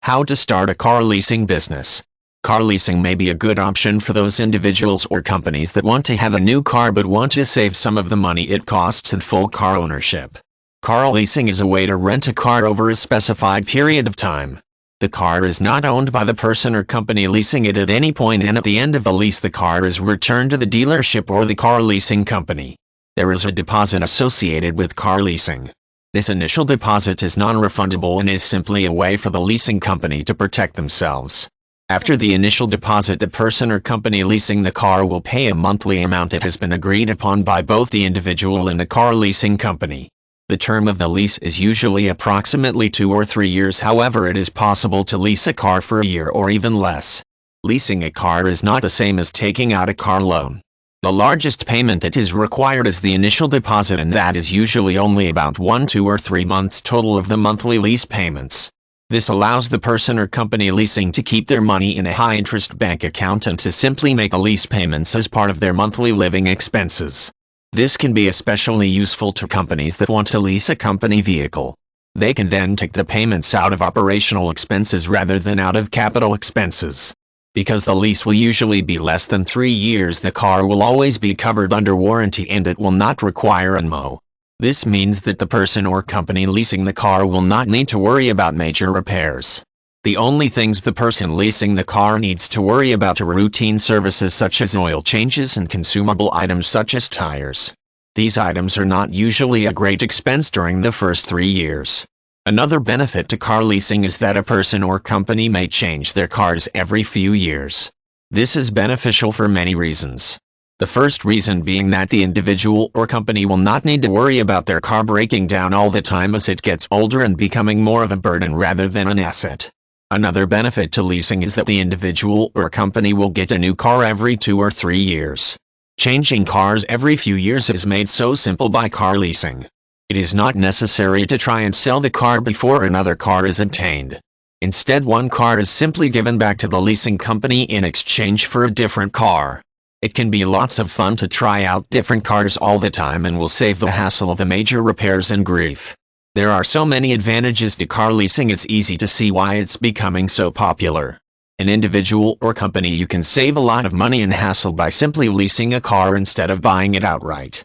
How to start a car leasing business. Car leasing may be a good option for those individuals or companies that want to have a new car but want to save some of the money it costs in full car ownership. Car leasing is a way to rent a car over a specified period of time. The car is not owned by the person or company leasing it at any point, and at the end of the lease the car is returned to the dealership or the car leasing company. There is a deposit associated with car leasing. This initial deposit is non-refundable and is simply a way for the leasing company to protect themselves. After the initial deposit, the person or company leasing the car will pay a monthly amount that has been agreed upon by both the individual and the car leasing company. The term of the lease is usually approximately 2 or 3 years. However, it is possible to lease a car for a year or even less. Leasing a car is not the same as taking out a car loan. The largest payment that is required is the initial deposit, and that is usually only about 1, 2, or 3 months total of the monthly lease payments. This allows the person or company leasing to keep their money in a high-interest bank account and to simply make the lease payments as part of their monthly living expenses. This can be especially useful to companies that want to lease a company vehicle. They can then take the payments out of operational expenses rather than out of capital expenses. Because the lease will usually be less than 3 years, the car will always be covered under warranty and it will not require a MO. This means that the person or company leasing the car will not need to worry about major repairs. The only things the person leasing the car needs to worry about are routine services such as oil changes and consumable items such as tires. These items are not usually a great expense during the first 3 years. Another benefit to car leasing is that a person or company may change their cars every few years. This is beneficial for many reasons. The first reason being that the individual or company will not need to worry about their car breaking down all the time as it gets older and becoming more of a burden rather than an asset. Another benefit to leasing is that the individual or company will get a new car every 2 or 3 years. Changing cars every few years is made so simple by car leasing. It is not necessary to try and sell the car before another car is obtained. Instead, one car is simply given back to the leasing company in exchange for a different car. It can be lots of fun to try out different cars all the time and will save the hassle of the major repairs and grief. There are so many advantages to car leasing, it's easy to see why it's becoming so popular. An individual or company, you can save a lot of money and hassle by simply leasing a car instead of buying it outright.